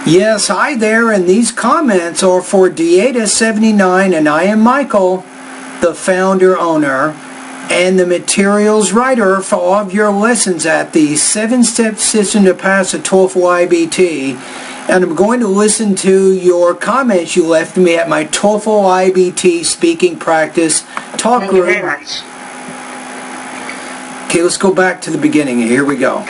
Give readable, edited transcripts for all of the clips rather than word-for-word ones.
Yes, hi there, and these comments are for Dieta79, and I am Michael, the founder, owner, and the materials writer for all of your lessons at the 7-step system to pass a TOEFL IBT. And I'm going to listen to your comments you left me at my TOEFL IBT speaking practice talk group. Thank you very much. Okay, let's go back to the beginning. Here we go.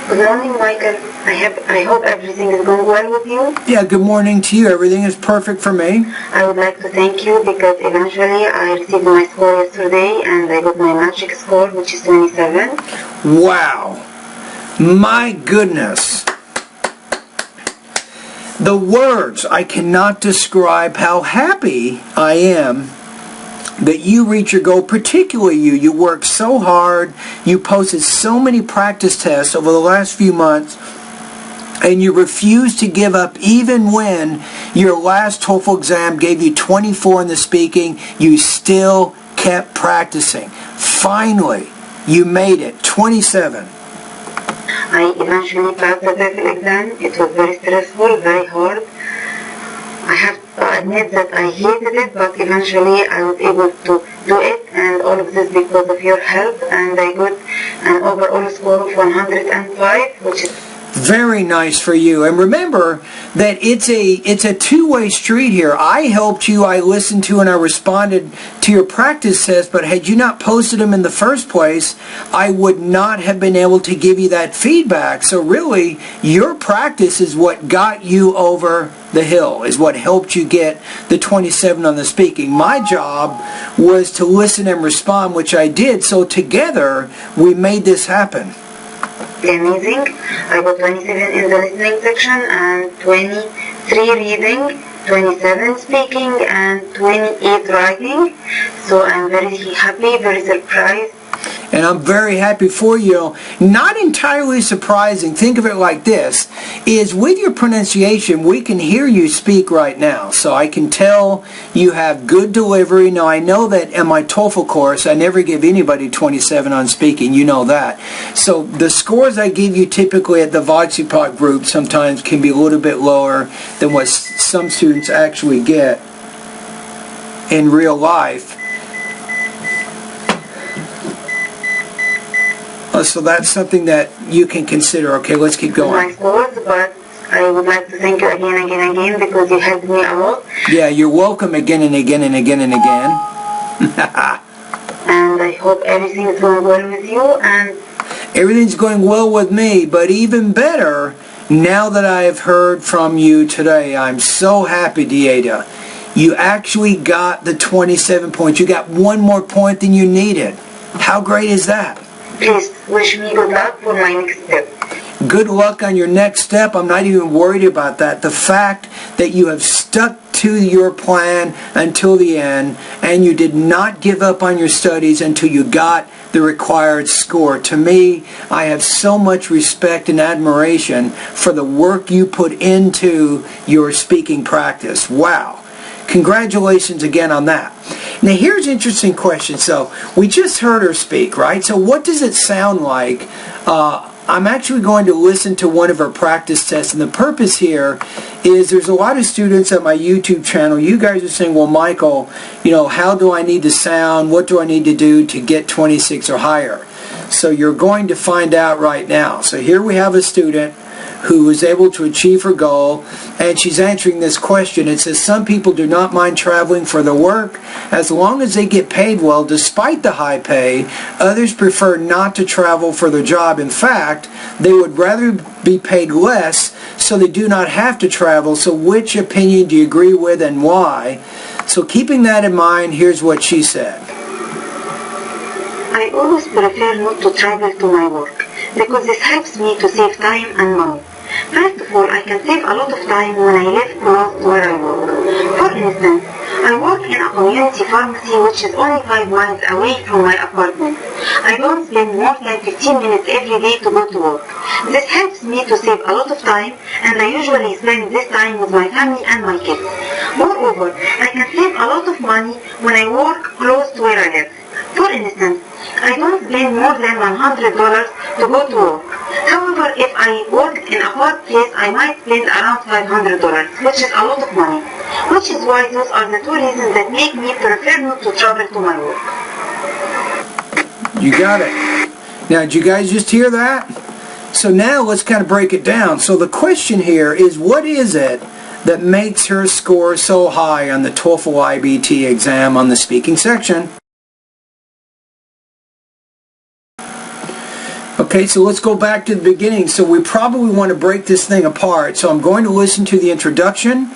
Good morning, Michael. I hope everything is going well with you. Yeah, good morning to you. Everything is perfect for me. I would like to thank you because eventually I received my score yesterday and I got my magic score, which is 27. Wow. My goodness. The words, I cannot describe how happy I am that you reach your goal, particularly you. You worked so hard. You posted so many practice tests over the last few months, and you refused to give up even when your last TOEFL exam gave you 24 in the speaking. You still kept practicing. Finally, you made it, 27. I eventually passed the TOEFL exam. It was very stressful, very hard. I have to admit that I hated it, but eventually I was able to do it, and all of this because of your help, and I got an overall score of 105, which is very nice for you. And remember that it's a two-way street here. I helped you, I listened to and I responded to your practice test, but had you not posted them in the first place, I would not have been able to give you that feedback. So really, your practice is what got you over the hill, is what helped you get the 27 on the speaking. My job was to listen and respond, which I did. So together, we made this happen. amazing. I got 27 in the listening section and 23 reading, 27 speaking, and 28 writing. So I'm very happy, very surprised. And I'm very happy for you. Not entirely surprising, think of it like this, is with your pronunciation, we can hear you speak right now. So I can tell you have good delivery. Now I know that in my TOEFL course, I never give anybody 27 on speaking, you know that. So the scores I give you typically at the Voxipot group sometimes can be a little bit lower than what some students actually get in real life. So that's something that you can consider. Okay, let's keep going. My scores, but I would like to thank you again because you helped me a lot. Yeah, you're welcome again and again and again and again. And I hope everything is going well with you. And everything's going well with me, but even better, now that I have heard from you today, I'm so happy, Dieta. You actually got the 27 points. You got one more point than you needed. How great is that? please wish me good luck for my next step. Good luck on your next step. I'm not even worried about that. The fact that you have stuck to your plan until the end and you did not give up on your studies until you got the required score. To me, I have so much respect and admiration for the work you put into your speaking practice. Wow. Congratulations again on that. Now here's an interesting question. So we just heard her speak, right? So what does it sound like? I'm actually going to listen to one of her practice tests, and the purpose here is there's a lot of students at my YouTube channel. You guys are saying, well, Michael, how do I need to sound? What do I need to do to get 26 or higher? So you're going to find out right now. So here we have a student who was able to achieve her goal, and she's answering this question. It says, some people do not mind traveling for their work as long as they get paid well despite the high pay. Others prefer not to travel for their job. In fact, they would rather be paid less so they do not have to travel. So which opinion do you agree with and why? So keeping that in mind, here's what she said. I always prefer not to travel to my work because this helps me to save time and money. First of all, I can save a lot of time when I live close to where I work. For instance, I work in a community pharmacy which is only 5 miles away from my apartment. I don't spend more than 15 minutes every day to go to work. This helps me to save a lot of time, and I usually spend this time with my family and my kids. Moreover, I can save a lot of money when I work close to where I live. For instance, I don't spend more than $100 to go to work. However, if I worked in a far place, I might spend around $500, which is a lot of money. Which is why those are the two reasons that make me prefer not to travel to my work. You got it. Now, did you guys just hear that? So now let's kind of break it down. So the question here is, what is it that makes her score so high on the TOEFL IBT exam on the speaking section? Okay, so let's go back to the beginning. So we probably want to break this thing apart. So I'm going to listen to the introduction,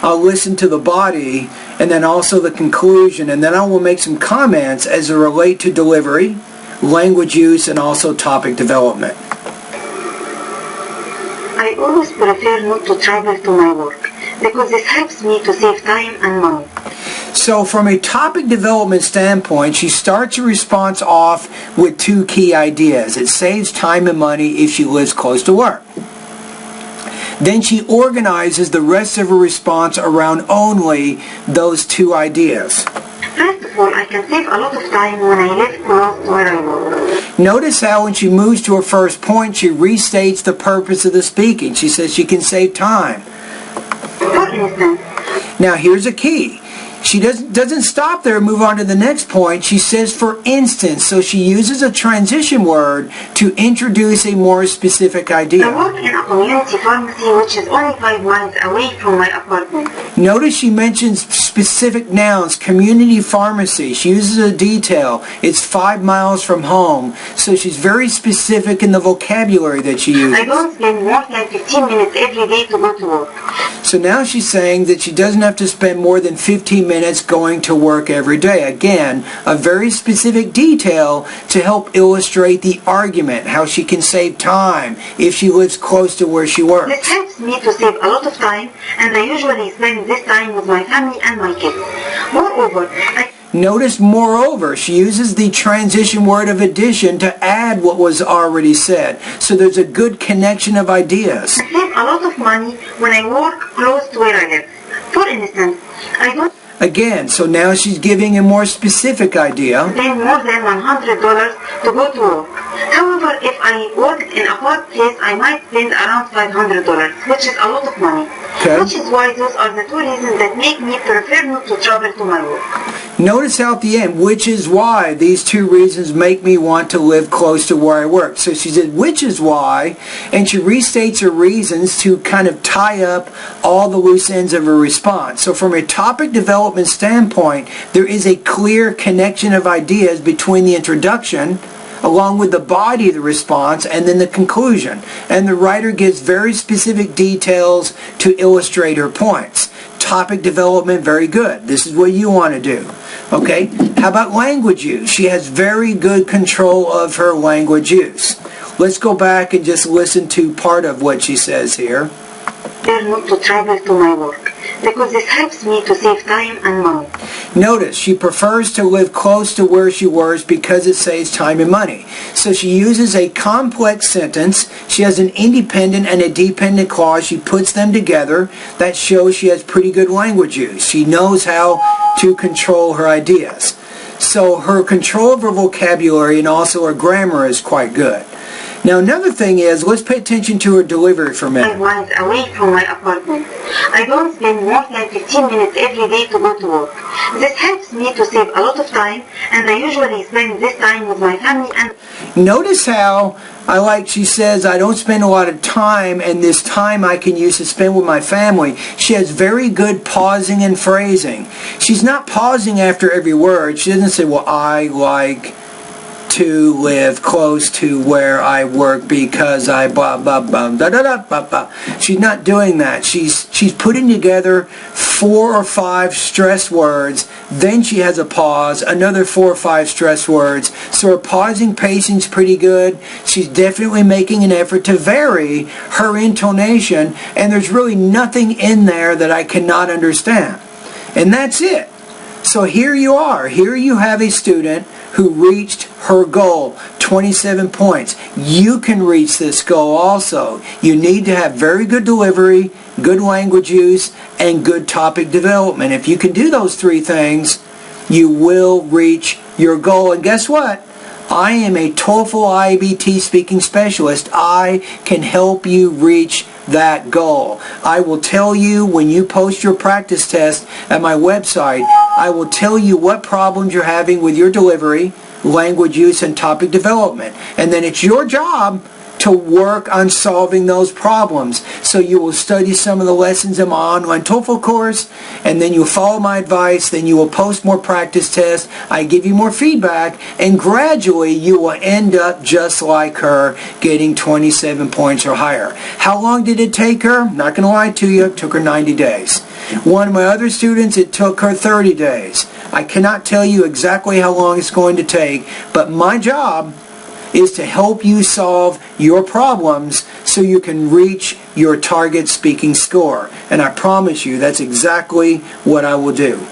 I'll listen to the body, and then also the conclusion, and then I will make some comments as they relate to delivery, language use, and also topic development. I always prefer not to travel to my work because this helps me to save time and money. So from a topic development standpoint, she starts her response off with two key ideas. It saves time and money if she lives close to work. Then she organizes the rest of her response around only those two ideas. First of all, I can save a lot of time when I live close to where I work. Notice how when she moves to her first point, she restates the purpose of the speaking. She says she can save time. For instance, now here's a key. She doesn't stop there and move on to the next point. She says, for instance, so she uses a transition word to introduce a more specific idea. I work in a community pharmacy which is only 5 miles away from my apartment. Notice she mentions specific nouns, community pharmacy. She uses a detail. It's 5 miles from home. So she's very specific in the vocabulary that she uses. I don't spend more than 15 minutes every day to go to work. So now she's saying that she doesn't have to spend more than 15 minutes going to work every day. Again, a very specific detail to help illustrate the argument, how she can save time if she lives close to where she works. This helps me to save a lot of time, and I usually spend this time with my family and my kids. Moreover, Notice, moreover, she uses the transition word of addition to add what was already said. So there's a good connection of ideas. I save a lot of money when I work close to where I live. For instance, I don't Again, so now she's giving a more specific idea. spend more than $100 to go to work. However, if I worked in a far place, I might spend around $500, which is a lot of money. Okay. Which is why those are the two reasons that make me prefer not to travel to my work. Notice how at the end, which is why these two reasons make me want to live close to where I work. So she said, which is why, and she restates her reasons to kind of tie up all the loose ends of her response. So from a topic development standpoint, there is a clear connection of ideas between the introduction, along with the body of the response, and then the conclusion. And the writer gives very specific details to illustrate her points. Topic development, very good. This is what you want to do. Okay? How about language use? She has very good control of her language use. Let's go back and just listen to part of what she says here. Not to travel to my work because this helps me to save time and money. Notice she prefers to live close to where she works because it saves time and money. So she uses a complex sentence. She has an independent and a dependent clause. She puts them together. That shows she has pretty good language use. She knows how to control her ideas. So her control of her vocabulary and also her grammar is quite good. Now another thing is, let's pay attention to her delivery for a 5 minute. miles away from my apartment. I don't spend more than 15 minutes every day to go to work. This helps me to save a lot of time, and I usually spend this time with my family and... Notice how she says, I don't spend a lot of time, and this time I can use to spend with my family. She has very good pausing and phrasing. She's not pausing after every word. She doesn't say, well, I like to live close to where I work because I blah blah blah da da da blah blah. She's not doing that. She's putting together 4 or 5 stress words. Then she has a pause, another 4 or 5 stress words. So her pausing pacing's pretty good. She's definitely making an effort to vary her intonation, and there's really nothing in there that I cannot understand. And that's it. So here you are. Here you have a student who reached her goal, 27 points. You can reach this goal also. You need to have very good delivery, good language use, and good topic development. If you can do those 3 things, you will reach your goal. And guess what? I am a TOEFL IBT speaking specialist. I can help you reach that goal. I will tell you when you post your practice test at my website, I will tell you what problems you're having with your delivery, language use, and topic development. And then it's your job to work on solving those problems. So you will study some of the lessons in my online TOEFL course, and then you'll follow my advice, then you will post more practice tests, I give you more feedback, and gradually you will end up just like her, getting 27 points or higher. How long did it take her? Not going to lie to you, it took her 90 days. One of my other students, it took her 30 days. I cannot tell you exactly how long it's going to take, but my job is to help you solve your problems so you can reach your target speaking score. And I promise you that's exactly what I will do.